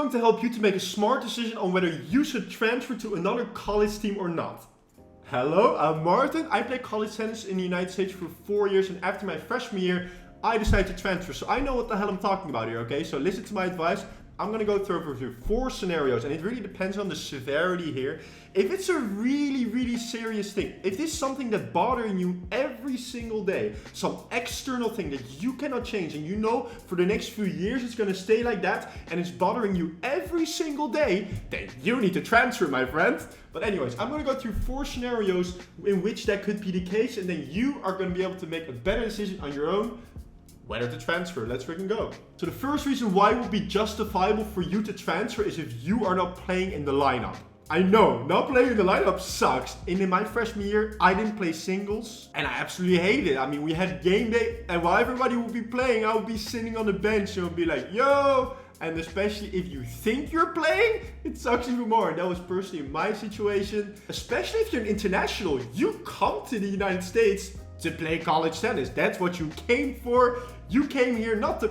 going to help you to make a smart decision on whether you should transfer to another college team or not. Hello, I'm Martin. I played college tennis in the United States for 4 years, and after my freshman year, I decided to transfer. So I know what the hell I'm talking about here, okay? So listen to my advice. I'm going to go through 4 scenarios, and it really depends on the severity here. If it's a really, really serious thing, if this is something that's bothering you every single day, some external thing that you cannot change, and you know for the next few years it's going to stay like that, and it's bothering you every single day, then you need to transfer, my friend. But anyways, I'm going to go through 4 scenarios in which that could be the case, and then you are going to be able to make a better decision on your own whether to transfer. Let's freaking go. So the first reason why it would be justifiable for you to transfer is if you are not playing in the lineup. I know, not playing in the lineup sucks. In my freshman year, I didn't play singles, and I absolutely hated it. I mean, we had game day, and while everybody would be playing, I would be sitting on the bench and would be like, yo! And especially if you think you're playing, it sucks even more. And that was personally my situation. Especially if you're an international, you come to the United States to play college tennis. That's what you came for. You came here not to,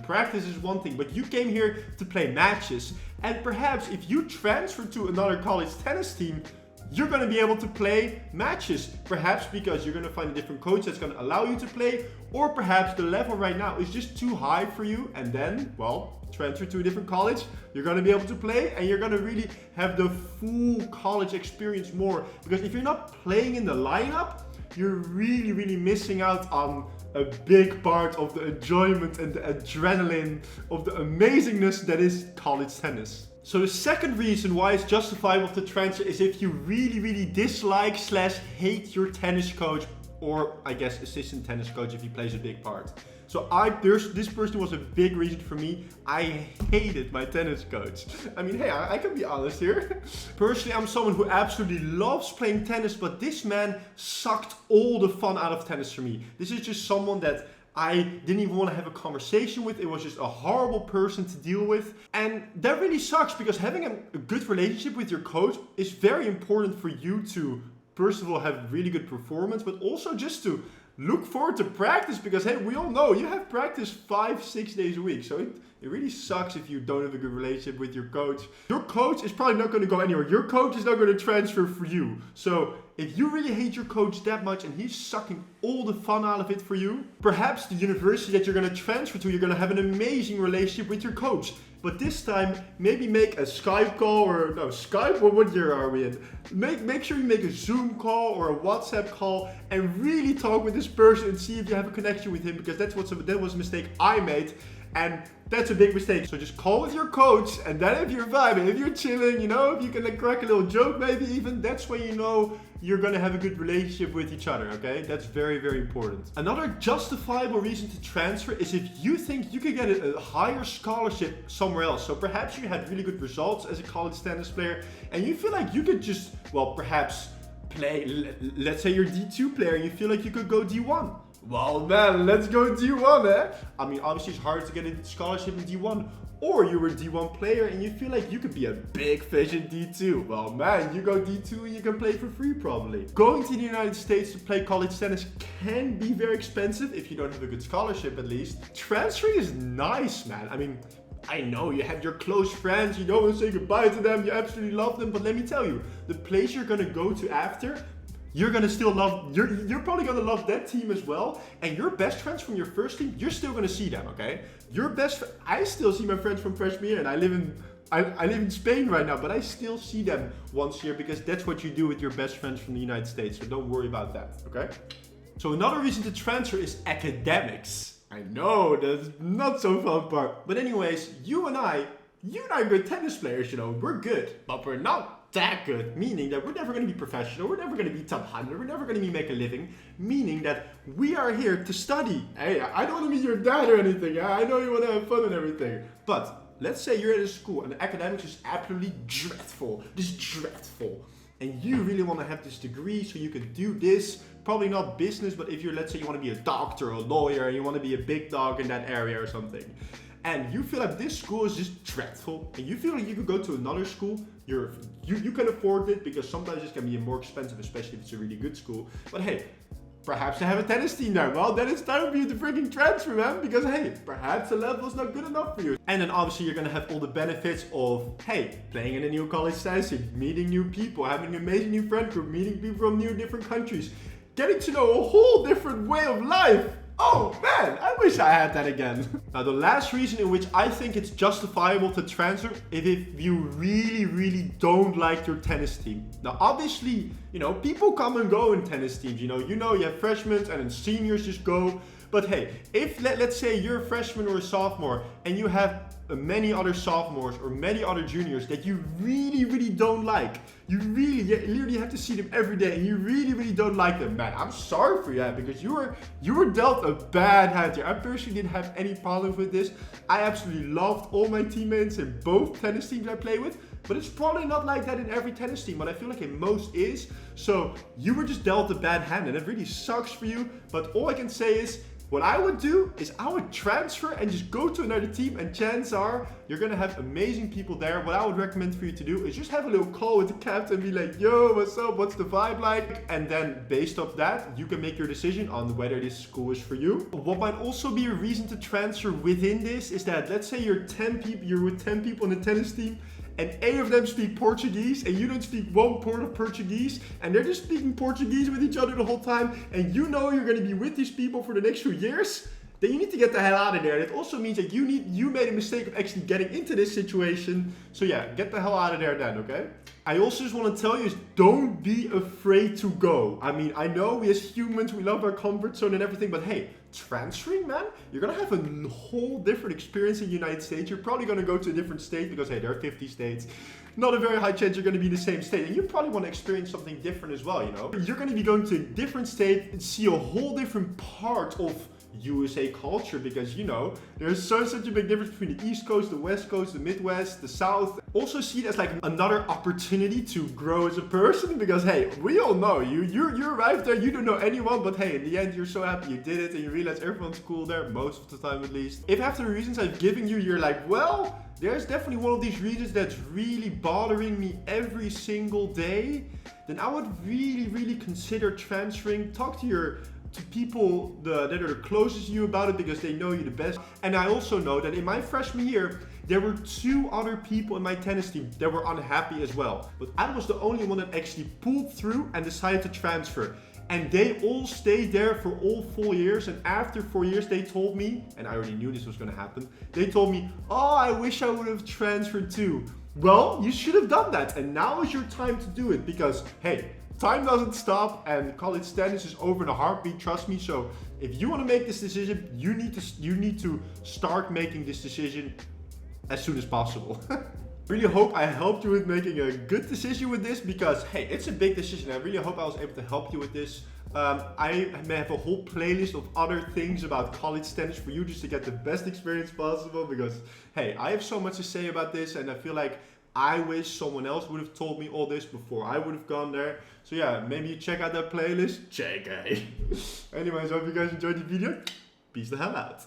practice is one thing, but you came here to play matches. And perhaps if you transfer to another college tennis team, you're going to be able to play matches. Perhaps because you're going to find a different coach that's going to allow you to play, or perhaps the level right now is just too high for you, and then, well, transfer to a different college, you're going to be able to play, and you're going to really have the full college experience more. Because if you're not playing in the lineup, you're really, really missing out on a big part of the enjoyment and the adrenaline of the amazingness that is college tennis. So the second reason why it's justifiable to transfer is if you really, really dislike / hate your tennis coach, or I guess assistant tennis coach if he plays a big part. So this person was a big reason for me. I hated my tennis coach. I mean, hey, I can be honest here. Personally, I'm someone who absolutely loves playing tennis, but this man sucked all the fun out of tennis for me. This is just someone that I didn't even want to have a conversation with. It was just a horrible person to deal with. And that really sucks, because having a good relationship with your coach is very important for you to, first of all, have really good performance, but also just to look forward to practice, because hey, we all know you have practice 5-6 days a week. So it really sucks if you don't have a good relationship with your coach. Your coach is probably not going to go anywhere. Your coach is not going to transfer for you. So if you really hate your coach that much and he's sucking all the fun out of it for you, perhaps the university that you're going to transfer to, you're going to have an amazing relationship with your coach. But this time, maybe make a Skype call, or no, Skype, what year are we in? Make sure you make a Zoom call or a WhatsApp call and really talk with this person and see if you have a connection with him, because that was a mistake I made. And that's a big mistake. So just call with your coach, and then if you're vibing, if you're chilling, if you can crack a little joke maybe even, that's when you know you're gonna have a good relationship with each other, okay? That's very, very important. Another justifiable reason to transfer is if you think you could get a higher scholarship somewhere else. So perhaps you had really good results as a college tennis player, and you feel like you could just, well, perhaps play, let's say you're D2 player, and you feel like you could go D1. Well, man, let's go D1, eh? I mean, obviously it's hard to get a scholarship in D1. Or you were a D1 player and you feel like you could be a big fish in D2. Well, man, you go D2 and you can play for free probably. Going to the United States to play college tennis can be very expensive if you don't have a good scholarship at least. Transferring is nice, man. I mean, I know you have your close friends, you don't want to say goodbye to them, you absolutely love them, but let me tell you, the place you're gonna go to after, you're gonna still love, you're probably gonna love that team as well. And your best friends from your first team, you're still gonna see them, okay? I still see my friends from freshman year, and I live in Spain right now, but I still see them once a year, because that's what you do with your best friends from the United States. So don't worry about that, okay? So another reason to transfer is academics. I know, that's not so fun part. But anyways, you and I are good tennis players, we're good, but we're not that good, meaning that we're never going to be professional, we're never going to be top 100, we're never going to make a living, meaning that we are here to study. Hey, I don't want to be your dad or anything, I know you want to have fun and everything, but let's say you're at a school and academics is absolutely dreadful, and you really want to have this degree so you can do this, probably not business, but if let's say you want to be a doctor or a lawyer and you want to be a big dog in that area or something, and you feel like this school is just dreadful, and you feel like you could go to another school, you can afford it, because sometimes it can be more expensive, especially if it's a really good school. But hey, perhaps they have a tennis team there. Well, then it's time for you to freaking transfer, man, because hey, perhaps the level is not good enough for you. And then obviously you're gonna have all the benefits of, hey, playing in a new college setting, meeting new people, having an amazing new friend group, meeting people from new different countries, getting to know a whole different way of life. Oh man, I wish I had that again. Now the last reason in which I think it's justifiable to transfer is if you really don't like your tennis team. Now obviously, people come and go in tennis teams. You have freshmen and then seniors just go. But hey, if let's say you're a freshman or a sophomore and you have many other sophomores or many other juniors that you really don't like, you literally have to see them every day and you really don't like them, man, I'm sorry for you, because you were dealt a bad hand here. I personally didn't have any problems with this. I absolutely loved all my teammates in both tennis teams I play with, but it's probably not like that in every tennis team, but I feel like in most is. So you were just dealt a bad hand and it really sucks for you. But all I can say is, what I would do is I would transfer and just go to another team, and chances are you're gonna have amazing people there. What I would recommend for you to do is just have a little call with the captain and be like, yo, what's up? What's the vibe like? And then based off that, you can make your decision on whether this school is for you. What might also be a reason to transfer within this is that, let's say you're with 10 people on the tennis team, and 8 of them speak Portuguese, and you don't speak one word of Portuguese, and they're just speaking Portuguese with each other the whole time, and you're going to be with these people for the next few years, then you need to get the hell out of there. It also means that you made a mistake of actually getting into this situation. So yeah, get the hell out of there then, okay? I also just want to tell you is don't be afraid to go. I mean, I know we as humans, we love our comfort zone and everything, but hey, transferring, man, you're going to have a whole different experience in the United States. You're probably going to go to a different state because, hey, there are 50 states. Not a very high chance you're going to be in the same state. And you probably want to experience something different as well, You're going to be going to a different state and see a whole different part of USA culture, because there's such a big difference between the East Coast, the West Coast, the Midwest, the South. Also see it as like another opportunity to grow as a person, because hey, we all know you arrived there, you don't know anyone, but hey, in the end you're so happy you did it and you realize everyone's cool there, most of the time at least. If after the reasons I've given you, you're like, well, there's definitely one of these reasons that's really bothering me every single day, then I would really consider transferring. Talk to people that are the closest to you about it, because they know you the best. And I also know that in my freshman year, there were 2 other people in my tennis team that were unhappy as well. But I was the only one that actually pulled through and decided to transfer. And they all stayed there for all 4 years. And after 4 years, they told me, and I already knew this was gonna happen, they told me, oh, I wish I would have transferred too. Well, you should have done that. And now is your time to do it, because hey, time doesn't stop and college tennis is over in a heartbeat, trust me. So if you want to make this decision, you need to start making this decision as soon as possible. Really hope I helped you with making a good decision with this, because hey, it's a big decision. I really hope I was able to help you with this. I may have a whole playlist of other things about college tennis for you, just to get the best experience possible, because hey, I have so much to say about this, and I feel like I wish someone else would have told me all this before I would have gone there. So yeah, maybe you check out that playlist. JK. Anyways, I hope you guys enjoyed the video. Peace the hell out.